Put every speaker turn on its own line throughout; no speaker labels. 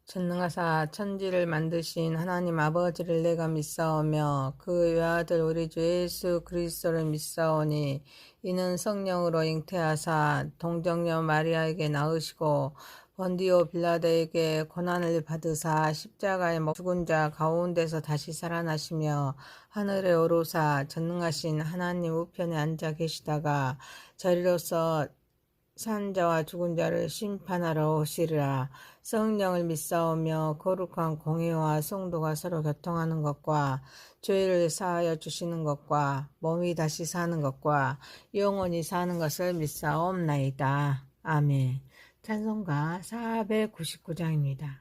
전능하사 천지를 만드신 하나님 아버지를 내가 믿사오며 그 외아들 우리 주 예수 그리스도를 믿사오니 이는 성령으로 잉태하사 동정녀 마리아에게 낳으시고 본디오 빌라도에게 고난을 받으사 십자가에 못 죽은 자 가운데서 다시 살아나시며 하늘에 오르사 전능하신 하나님 우편에 앉아 계시다가 저리로서 산 자와 죽은 자를 심판하러 오시리라. 성령을 믿사오며 거룩한 공회와 성도가 서로 교통하는 것과 죄를 사하여 주시는 것과 몸이 다시 사는 것과 영원히 사는 것을 믿사옵나이다. 아멘. 찬송가 499장입니다.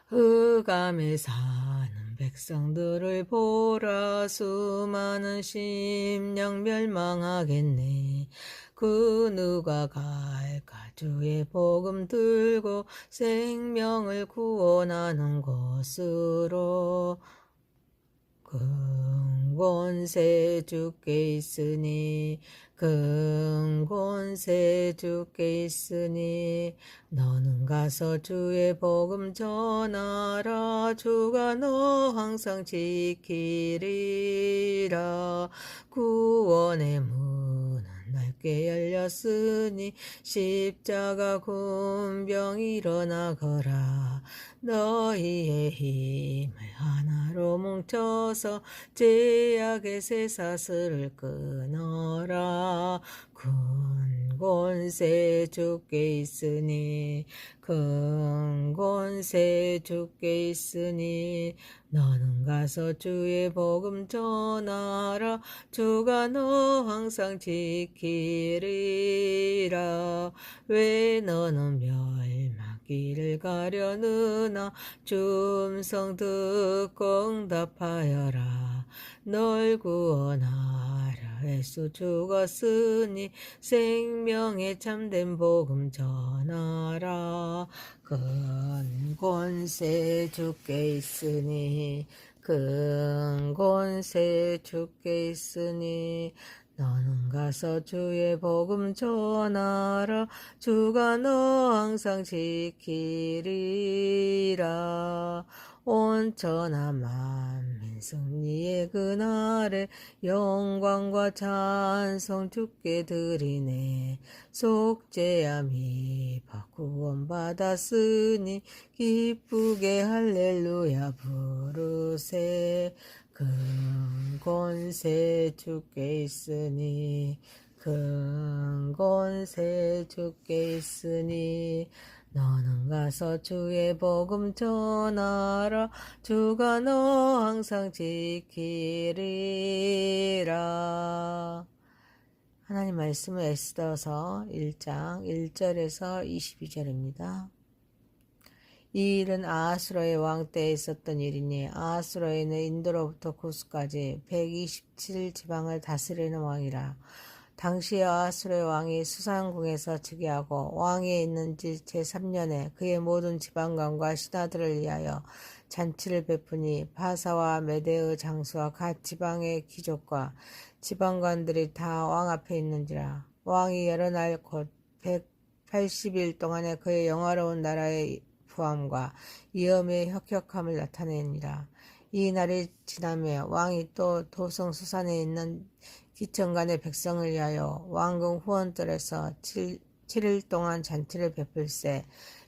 흑암에 사는 백성들을 보라. 수많은 심령 멸망하겠네. 그 누가 갈까. 주의 복음 들고 생명을 구원하는 곳으로. 근권세 주께 있으니 근권세 주께 있으니 너는 가서 주의 복음 전하라. 주가 너 항상 지키리라. 구원의 문은 넓게 열렸으니 십자가 군병 일어나거라. 너희의 힘을 하나로 뭉쳐서 죄악의 쇠사슬을 끊어라. 근권세 주께 있으니 근권세 주께 있으니 너는 가서 주의 복음 전하라. 주가 너 항상 지키리라. 왜 너는 멸망길을 가려느나. 주 음성 듣고 응답하여라. 널 구원하라. 예수 죽었으니 생명의 참된 복음 전하라. 근권세 주께 있으니 근권세 주께 있으니 너는 가서 주의 복음 전하라. 주가 너 항상 지키리라. 온천하 만민 승리의 그날에 영광과 찬송 주께 드리네. 속죄야 미바 구원받았으니 기쁘게 할렐루야 부르세. 근권세 주께 있으니 근권세 주께 있으니 너는 가서 주의 복음 전하라. 주가 너 항상 지키리라. 하나님 말씀은 에스더서 1장 1절에서 22절입니다. 이 일은 아하수로의 왕 때에 있었던 일이니 아하수로에는 인도로부터 구스까지 127지방을 다스리는 왕이라. 당시에 아하수로의 왕이 수산궁에서 즉위하고 왕위에 있는 지 제3년에 그의 모든 지방관과 신하들을 위하여 잔치를 베푸니 바사와 메대의 장수와 각 지방의 귀족과 지방관들이 다 왕 앞에 있는지라. 왕이 여러 날 곧 180일 동안에 그의 영화로운 나라의 부함과 위엄의 혁혁함을 나타내니라. 이 날이 지나며 왕이 또 도성 수산에 있는 기천간의 백성을 위하여 왕궁 후원들에서 7일 동안 잔치를 베풀세.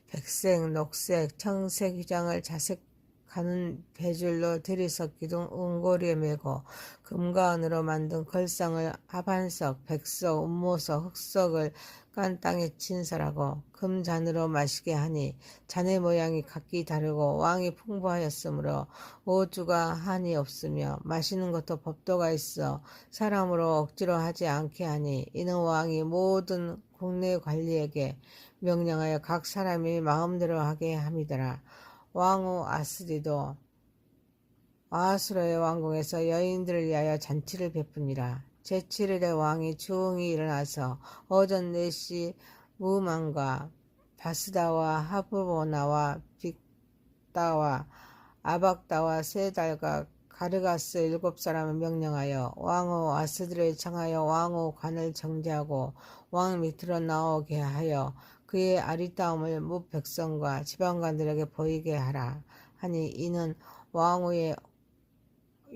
백색, 녹색, 청색 휘장을 자색하는 배줄로 들이서 기둥 은고리에 메고 금과 은으로 만든 걸상을 하반석, 백석, 운모석, 흑석을 깐 땅에 진설하고 금잔으로 마시게 하니 잔의 모양이 각기 다르고 왕이 풍부하였으므로 오주가 한이 없으며 마시는 것도 법도가 있어 사람으로 억지로 하지 않게 하니 이는 왕이 모든 국내 관리에게 명령하여 각 사람이 마음대로 하게 함이더라. 왕후 아스리도 아하수로의 왕궁에서 여인들을 위하여 잔치를 베푸니라. 제7일에 왕이 조응이 일어나서 오전 4시 무만과 바스다와 하브보나와 빅다와 아박다와 세달과 가르가스 7사람을 명령하여 왕후 아스들을 청하여 왕후 관을 정지하고 왕 밑으로 나오게 하여 그의 아리따움을 뭇 백성과 지방관들에게 보이게 하라 하니 이는 왕후의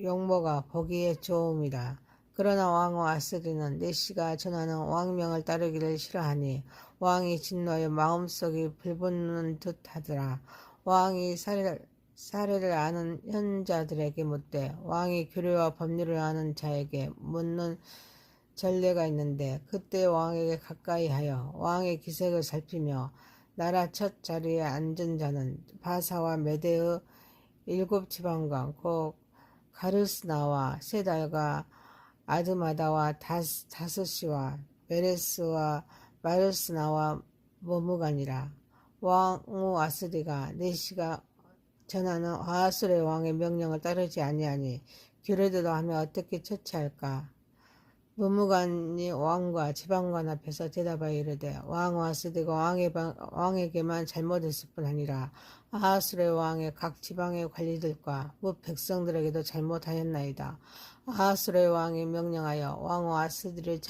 용모가 보기에 좋음이라. 그러나 왕후 아스리는 내시가 전하는 왕명을 따르기를 싫어하니 왕이 진노하여 마음속이 불붙는 듯하더라. 왕이 사례를 아는 현자들에게 묻되 왕이 규례와 법률을 아는 자에게 묻는 전례가 있는데 그때 왕에게 가까이 하여 왕의 기색을 살피며 나라 첫 자리에 앉은 자는 바사와 메대의 7지방관 곧 가르스나와 세달과 아드마다와 다스시와 메레스와 마르스나와 머무간이라. 왕후 아스리가 내시가 전하는 아하술의 왕의 명령을 따르지 아니하니 규례대로 하며 어떻게 처치할까? 머무간이 왕과 지방관 앞에서 대답하여 이르되 왕후 아스리가 왕에게만 잘못했을 뿐 아니라 아하술의 왕의 각 지방의 관리들과 뭇 백성들에게도 잘못하였나이다. 아하술의 왕이 명령하여 왕후 아스리를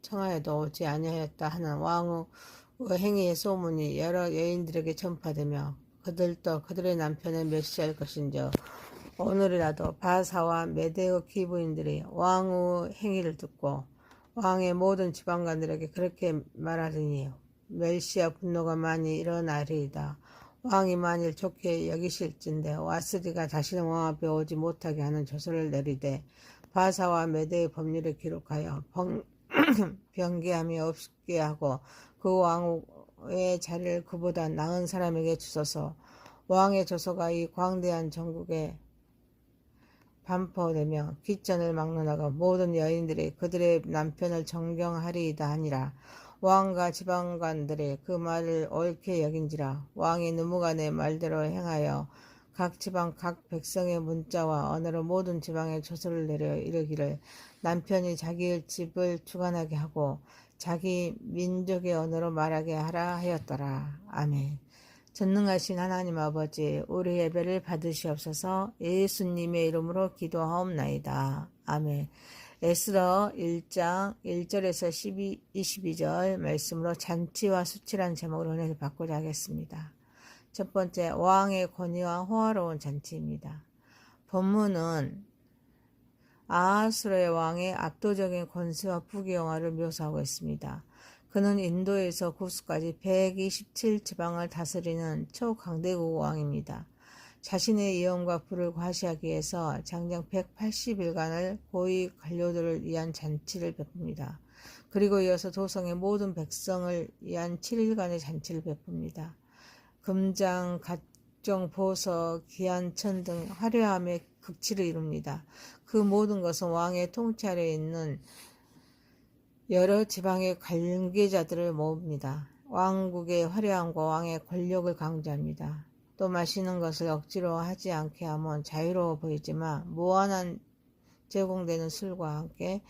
청하여도 오지 아니하였다 하는 왕후의 행위의 소문이 여러 여인들에게 전파되며 그들도 그들의 남편을 멸시할 것인즉 오늘이라도 바사와 메대의 귀부인들이 왕후의 행위를 듣고 왕의 모든 지방관들에게 그렇게 말하리니 멸시와 분노가 많이 일어나리이다. 왕이 만일 좋게 여기실진데 아스리가 다시는 왕 앞에 오지 못하게 하는 조서를 내리되 바사와 메대의 법률을 기록하여 변개함이 없게 하고 그 왕후의 자리를 그보다 나은 사람에게 주소서. 왕의 조서가 이 광대한 전국에 반포되며 귀전을 막론하고 모든 여인들이 그들의 남편을 존경하리이다 하니라. 왕과 지방관들이 그 말을 옳게 여긴지라. 왕이 누무간의 말대로 행하여 각 지방 각 백성의 문자와 언어로 모든 지방에 조서를 내려 이르기를 남편이 자기의 집을 주관하게 하고 자기 민족의 언어로 말하게 하라 하였더라. 아멘. 전능하신 하나님 아버지, 우리 예배를 받으시옵소서. 예수님의 이름으로 기도하옵나이다. 아멘. 에스더 1장 1절에서 22절 말씀으로 잔치와 수치란 제목으로 은혜를 받고자 하겠습니다. 첫 번째, 왕의 권위와 호화로운 잔치입니다. 본문은 아하수르의 왕의 압도적인 권세와 부귀영화를 묘사하고 있습니다. 그는 인도에서 구스까지 127지방을 다스리는 초강대국 왕입니다. 자신의 이엄과 부를 과시하기 위해서 장정 180일간을 고위 관료들을 위한 잔치를 베풉니다. 그리고 이어서 도성의 모든 백성을 위한 7일간의 잔치를 베풉니다. 금장, 각종 보석, 귀한천 등 화려함의 극치를 이룹니다. 그 모든 것은 왕의 통치 아래에 있는 여러 지방의 관계자들을 모읍니다. 왕국의 화려함과 왕의 권력을 강조합니다. 또 마시는 것을 억지로 하지 않게 하면 자유로워 보이지만 무한한 제공되는 술과 함께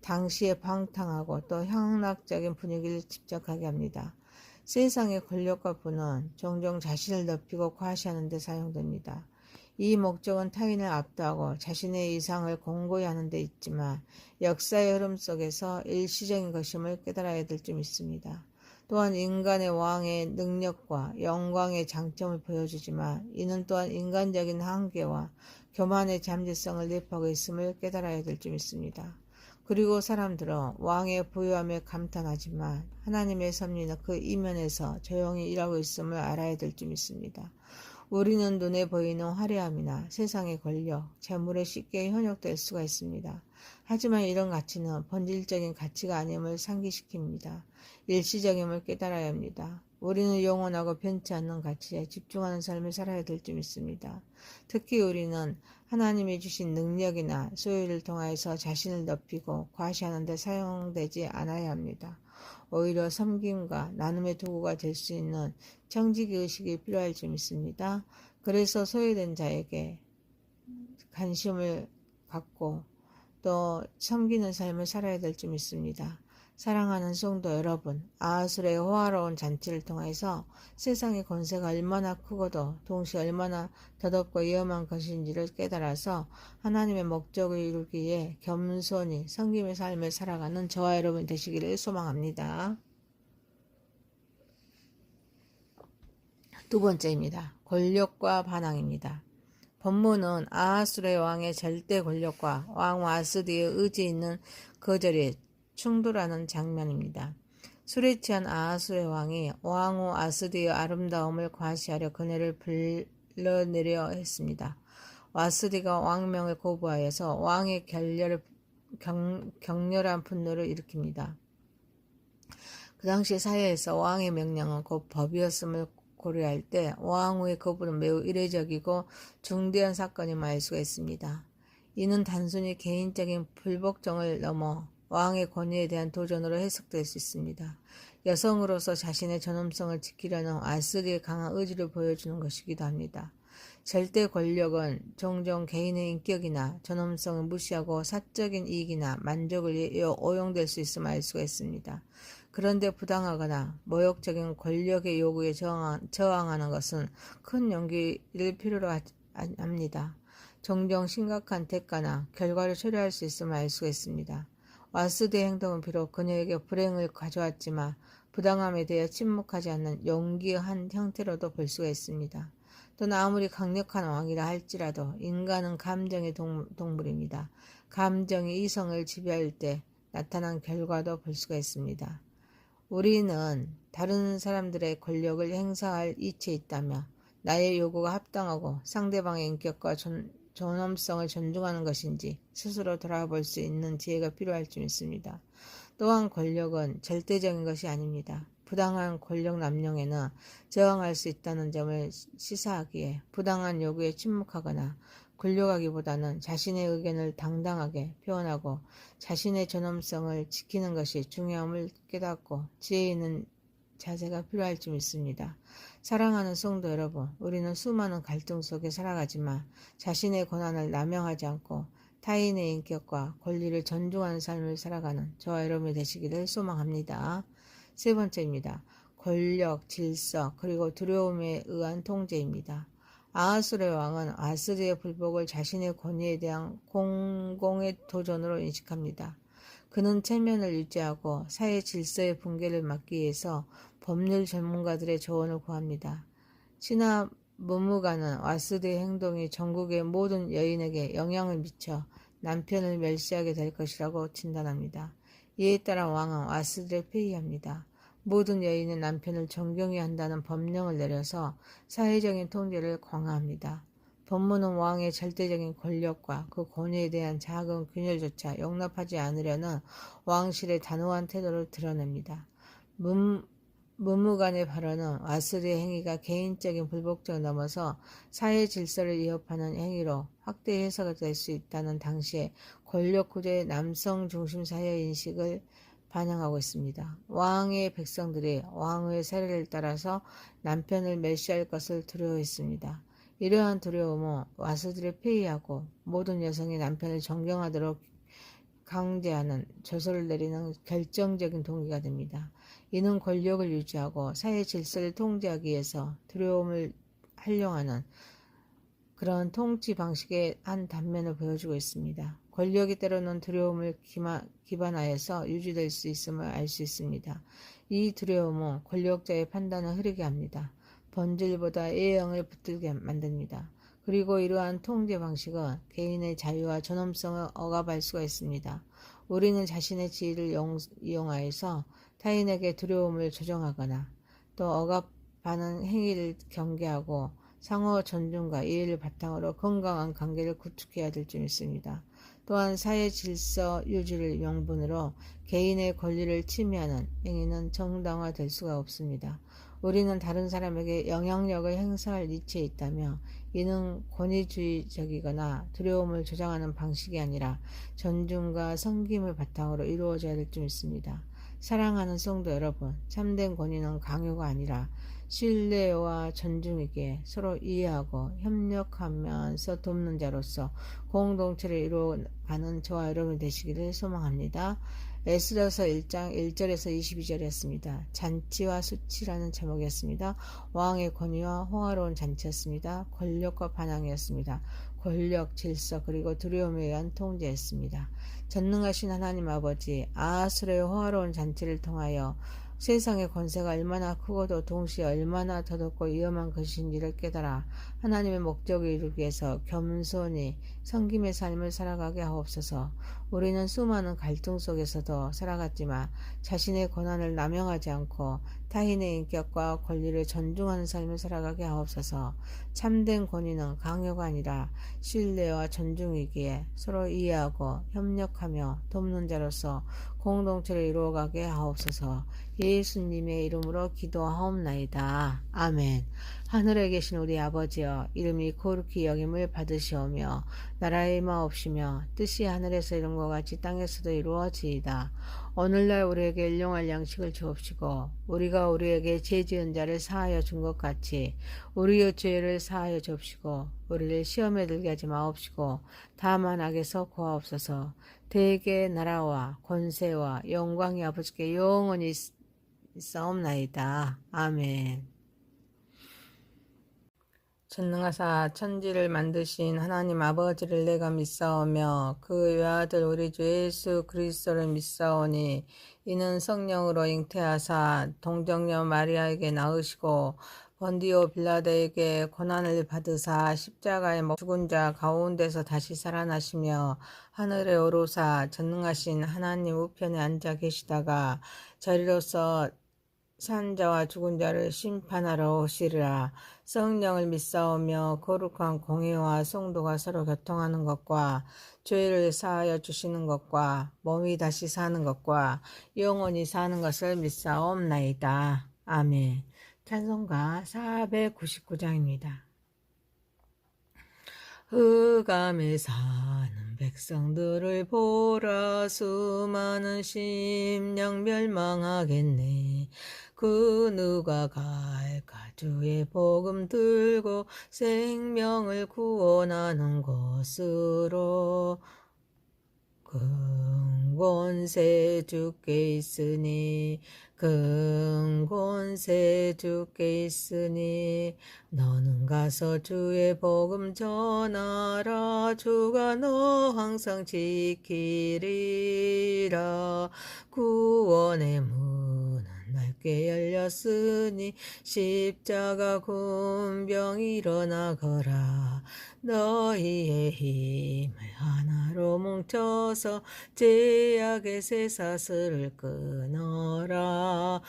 당시의 방탕하고 또 향락적인 분위기를 집착하게 합니다. 세상의 권력과 부는 종종 자신을 높이고 과시하는 데 사용됩니다. 이 목적은 타인을 압도하고 자신의 이상을 공고히 하는 데 있지만 역사의 흐름 속에서 일시적인 것임을 깨달아야 될 점 있습니다. 또한 인간의 왕의 능력과 영광의 장점을 보여주지만 이는 또한 인간적인 한계와 교만의 잠재성을 내포하고 있음을 깨달아야 될 점 있습니다. 그리고 사람들은 왕의 부유함에 감탄하지만 하나님의 섭리는 그 이면에서 조용히 일하고 있음을 알아야 될 점 있습니다. 우리는 눈에 보이는 화려함이나 세상의 권력, 재물에 쉽게 현혹될 수가 있습니다. 하지만 이런 가치는 본질적인 가치가 아님을 상기시킵니다. 일시적임을 깨달아야 합니다. 우리는 영원하고 변치 않는 가치에 집중하는 삶을 살아야 될 점 있습니다. 특히 우리는 하나님이 주신 능력이나 소유를 통하여서 자신을 높이고 과시하는 데 사용되지 않아야 합니다. 오히려 섬김과 나눔의 도구가 될 수 있는 청지기의식이 필요할 점 있습니다. 그래서 소외된 자에게 관심을 갖고 또 섬기는 삶을 살아야 될 점 있습니다. 사랑하는 성도 여러분, 아하술의 호화로운 잔치를 통해서 세상의 권세가 얼마나 크고도 동시에 얼마나 더덥고 위험한 것인지를 깨달아서 하나님의 목적을 이루기 위해 겸손히 섬김의 삶을 살아가는 저와 여러분 되시기를 소망합니다. 두 번째입니다. 권력과 반항입니다. 본문은 아하수르의 왕의 절대 권력과 왕 와스디의 의지 있는 거절이 충돌하는 장면입니다. 술에 취한 아하수르의 왕이 왕후 와스디의 아름다움을 과시하려 그네를 불러내려 했습니다. 와스디가 왕명을 거부하여서 왕의 격렬한 분노를 일으킵니다. 그 당시 사회에서 왕의 명령은 곧 법이었음을 고려할 때 왕후의 거부는 매우 이례적이고 중대한 사건임을 알 수가 있습니다. 이는 단순히 개인적인 불복종을 넘어 왕의 권위에 대한 도전으로 해석될 수 있습니다. 여성으로서 자신의 존엄성을 지키려는 와스디의 강한 의지를 보여주는 것이기도 합니다. 절대 권력은 종종 개인의 인격이나 존엄성을 무시하고 사적인 이익이나 만족을 위해 오용될 수 있음을 알 수가 있습니다. 그런데 부당하거나 모욕적인 권력의 요구에 저항하는 것은 큰 용기를 필요로 합니다. 종종 심각한 대가나 결과를 초래할 수 있음을 알 수가 있습니다. 와스디의 행동은 비록 그녀에게 불행을 가져왔지만 부당함에 대해 침묵하지 않는 용기의 한 형태로도 볼 수가 있습니다. 또는 아무리 강력한 왕이라 할지라도 인간은 감정의 동물입니다. 감정이 이성을 지배할 때 나타난 결과도 볼 수가 있습니다. 우리는 다른 사람들의 권력을 행사할 이치에 있다며 나의 요구가 합당하고 상대방의 인격과 존엄성을 존중하는 것인지 스스로 돌아볼 수 있는 지혜가 필요할 줄 믿습니다. 또한 권력은 절대적인 것이 아닙니다. 부당한 권력 남용에는 저항할 수 있다는 점을 시사하기에 부당한 요구에 침묵하거나 굴욕하기보다는 자신의 의견을 당당하게 표현하고 자신의 존엄성을 지키는 것이 중요함을 깨닫고 지혜 있는 자세가 필요할 줄 믿습니다. 사랑하는 성도 여러분, 우리는 수많은 갈등 속에 살아가지만 자신의 권한을 남용하지 않고 타인의 인격과 권리를 존중하는 삶을 살아가는 저와 여러분이 되시기를 소망합니다. 세 번째입니다. 권력, 질서, 그리고 두려움에 의한 통제입니다. 아하수르의 왕은 와스디의 불복을 자신의 권위에 대한 공공의 도전으로 인식합니다. 그는 체면을 유지하고 사회 질서의 붕괴를 막기 위해서 법률 전문가들의 조언을 구합니다. 신하 무무가는 와스디의 행동이 전국의 모든 여인에게 영향을 미쳐 남편을 멸시하게 될 것이라고 진단합니다. 이에 따라 왕은 와스디를 폐위합니다. 모든 여인은 남편을 존경해야 한다는 법령을 내려서 사회적인 통제를 강화합니다. 본문은 왕의 절대적인 권력과 그 권위에 대한 작은 균열조차 용납하지 않으려는 왕실의 단호한 태도를 드러냅니다. 무무간의 발언은 와스디의 행위가 개인적인 불복종을 넘어서 사회 질서를 위협하는 행위로 확대 해석이 될 수 있다는 당시의 권력 구조의 남성 중심 사회 인식을 반영하고 있습니다. 왕의 백성들이 왕후의 사례를 따라서 남편을 멸시할 것을 두려워했습니다. 이러한 두려움은 와스디를 폐위하고 모든 여성이 남편을 존경하도록 강제하는 조서를 내리는 결정적인 동기가 됩니다. 이는 권력을 유지하고 사회 질서를 통제하기 위해서 두려움을 활용하는 그런 통치 방식의 한 단면을 보여주고 있습니다. 권력이 때로는 두려움을 기반하여서 유지될 수 있음을 알 수 있습니다. 이 두려움은 권력자의 판단을 흐리게 합니다. 본질보다 예형을 붙들게 만듭니다. 그리고 이러한 통제 방식은 개인의 자유와 존엄성을 억압할 수가 있습니다. 우리는 자신의 지위를 이용하여서 타인에게 두려움을 조정하거나 또 억압하는 행위를 경계하고 상호 존중과 이해를 바탕으로 건강한 관계를 구축해야 될 줄 믿습니다. 또한 사회 질서 유지를 명분으로 개인의 권리를 침해하는 행위는 정당화될 수가 없습니다. 우리는 다른 사람에게 영향력을 행사할 이치에 있다며 이는 권위주의적이거나 두려움을 조장하는 방식이 아니라 존중과 섬김을 바탕으로 이루어져야 될 줄 믿습니다. 사랑하는 성도 여러분, 참된 권위는 강요가 아니라 신뢰와 존중이기에 서로 이해하고 협력하면서 돕는 자로서 공동체를 이루어가는 저와 여러분 되시기를 소망합니다. 에스더서 1장 1절에서 22절이었습니다. 잔치와 수치라는 제목이었습니다. 왕의 권위와 호화로운 잔치였습니다. 권력과 반항이었습니다. 권력, 질서, 그리고 두려움에 의한 통제였습니다. 전능하신 하나님 아버지, 아하수르의 호화로운 잔치를 통하여 세상의 권세가 얼마나 크고도 동시에 얼마나 더럽고 위험한 것인지를 깨달아 하나님의 목적을 이루기 위해서 겸손히 섬김의 삶을 살아가게 하옵소서. 우리는 수많은 갈등 속에서도 살아갔지만 자신의 권한을 남용하지 않고 타인의 인격과 권리를 존중하는 삶을 살아가게 하옵소서. 참된 권위는 강요가 아니라 신뢰와 존중이기에 서로 이해하고 협력하며 돕는 자로서 공동체를 이루어가게 하옵소서. 예수님의 이름으로 기도하옵나이다. 아멘. 하늘에 계신 우리 아버지여, 이름이 거룩히 여김을 받으시오며 나라의 임하옵시며 뜻이 하늘에서 이룬 것 같이 땅에서도 이루어지이다. 오늘날 우리에게 일용할 양식을 주옵시고 우리가 우리에게 죄 지은 자를 사하여 준 것 같이 우리의 죄를 사하여 주옵시고 우리를 시험에 들게 하지 마옵시고 다만 악에서 구하옵소서. 대개 나라와 권세와 영광이 아버지께 영원히 있사옵나이다. 아멘. 전능하사 천지를 만드신 하나님 아버지를 내가 믿사오며 그 외아들 우리 주 예수 그리스도를 믿사오니 이는 성령으로 잉태하사 동정녀 마리아에게 낳으시고 번디오 빌라도에게 고난을 받으사 십자가에 죽은 자 가운데서 다시 살아나시며 하늘에 오르사 전능하신 하나님 우편에 앉아 계시다가 저리로서 산 자와 죽은 자를 심판하러 오시리라. 성령을 믿사오며 거룩한 공의와 성도가 서로 교통하는 것과 죄를 사하여 주시는 것과 몸이 다시 사는 것과 영원히 사는 것을 믿사옵나이다. 아멘. 찬송가 499장입니다. 흑암에 사는 백성들을 보라. 수많은 심령 멸망하겠네. 그 누가 갈까. 주의 복음 들고 생명을 구원하는 곳으로. 근권세 주께 있으니 근권세 주께 있으니 너는 가서 주의 복음 전하라. 주가 너 항상 지키리라. 구원의 문은 넓게 열렸으니 십자가 군병 일어나거라. 너희의 힘을 하나로 뭉쳐서 죄악의 쇠사슬을 끊어라.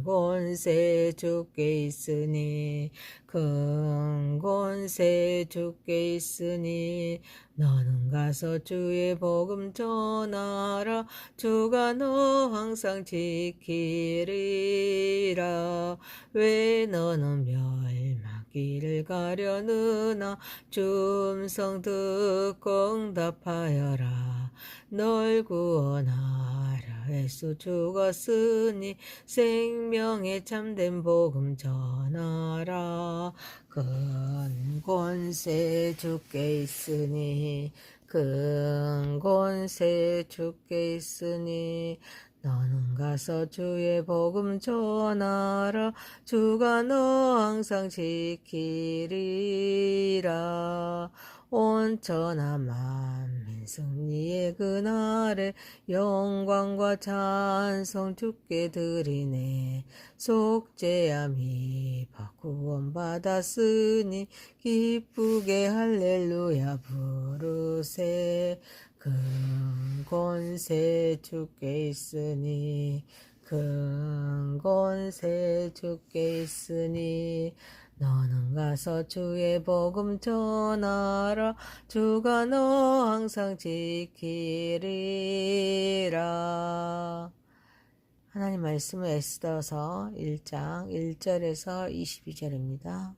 근권세 주께 있으니 근권세 주께 있으니 너는 가서 주의 복음 전하라. 주가 너 항상 지키리라. 왜 너는 멸망길을 가려느나. 줌성 듣고 응답하여라. 널 구원하라. 예수 죽었으니 생명의 참된 복음 전하라. 근권세 주께 있으니 근권세 주께 있으니 너는 가서 주의 복음 전하라. 주가 너 항상 지키리라. 온 천하 만민 승리의 그날에 영광과 찬송 주께 드리네. 속죄야 미파 구원받았으니 기쁘게 할렐루야 부르세. 근권세 주께 있으니 근권세 주께 있으니 너는 가서 주의 복음 전하라. 주가 너 항상 지키리라. 하나님 말씀은 에스더서 1장 1절에서 22절입니다.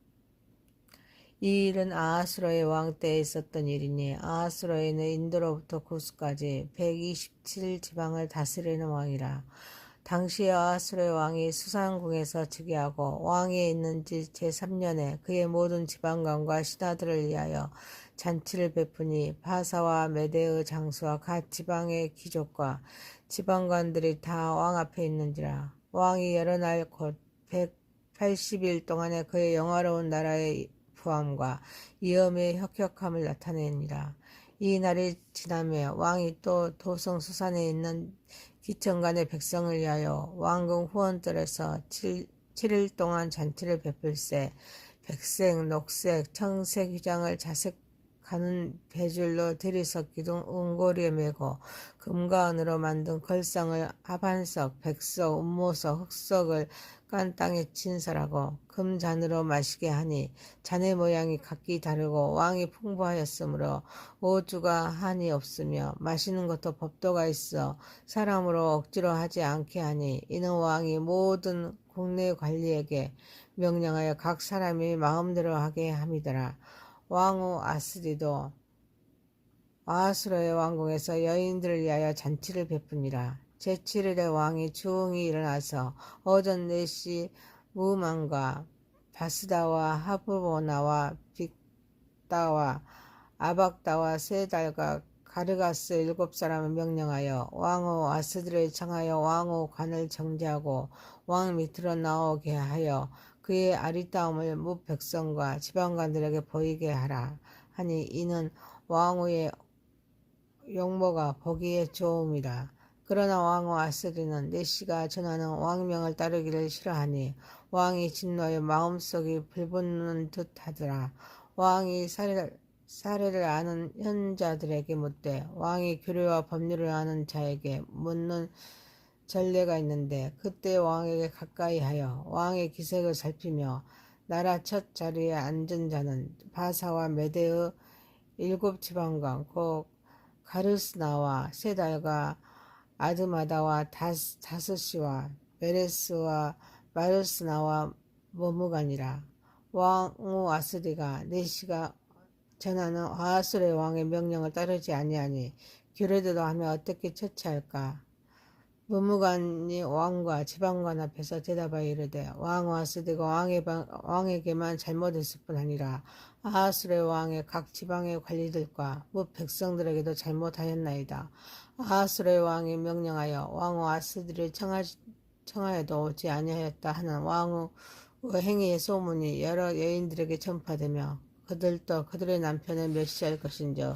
이 일은 아하수로의 왕 때에 있었던 일이니 아하수로에는 인도로부터 구스까지 127지방을 다스리는 왕이라. 당시 아하수르의 왕이 수산궁에서 즉위하고 왕위에 있는 지 제3년에 그의 모든 지방관과 신하들을 위하여 잔치를 베푸니 바사와 메대의 장수와 각 지방의 귀족과 지방관들이 다 왕 앞에 있는지라. 왕이 여러 날 곧 180일 동안에 그의 영화로운 나라의 부함과 위엄의 혁혁함을 나타내니라. 이 날이 지나며 왕이 또 도성 수산에 있는 기천간의 백성을 위하여 왕궁 후원들에서 7일 동안 잔치를 베풀세. 백색, 녹색, 청색 휘장을 자색하는 배줄로 들이석 기둥 은고리에 메고 금과 은으로 만든 걸상을 하반석, 백석, 운모석, 흑석을 깐 땅에 친설하고 금잔으로 마시게 하니 잔의 모양이 각기 다르고 왕이 풍부하였으므로 오주가 한이 없으며 마시는 것도 법도가 있어 사람으로 억지로 하지 않게 하니 이는 왕이 모든 국내 관리에게 명령하여 각 사람이 마음대로 하게 함이더라. 왕후 아스리도 아하수로의 왕궁에서 여인들을 위하여 잔치를 베푸니라. 제7일에 왕이 주웅이 일어나서 오전 4시 무만과 바스다와 하브보나와 빅다와 아박다와 세달과 가르가스 7사람을 명령하여 왕후 아스드를 청하여 왕후 관을 정지하고 왕 밑으로 나오게 하여 그의 아리따움을 뭇 백성과 지방관들에게 보이게 하라 하니 이는 왕후의 용모가 보기에 좋음이라. 그러나 왕후 아스리는 내시가 전하는 왕명을 따르기를 싫어하니 왕이 진노하여 마음속이 불붙는 듯 하더라. 왕이 사례를 아는 현자들에게 묻되 왕이 규례와 법률을 아는 자에게 묻는 전례가 있는데 그때 왕에게 가까이 하여 왕의 기색을 살피며 나라 첫 자리에 앉은 자는 바사와 메대의 7지방관 곧 가르스나와 세달과 아드마다와 다스시와 메레스와 마르스나와 머무간이라. 왕후 아스리가 내시가 전하는 아하수르의 왕의 명령을 따르지 아니하니 규례대로 하며 어떻게 처치할까? 머무간이 왕과 지방관 앞에서 대답하여 이르되 왕후 아스리가 왕에게만 잘못했을 뿐 아니라 아하수르의 왕의 각 지방의 관리들과 뭇 백성들에게도 잘못하였나이다. 아하수르의 왕이 명령하여 왕후 아스리를 청하여도 오지 아니하였다 하는 왕후의 행위의 소문이 여러 여인들에게 전파되며 그들도 그들의 남편을 멸시할 것인즉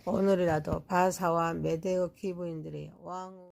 오늘이라도 바사와 메대의 귀부인들이 왕후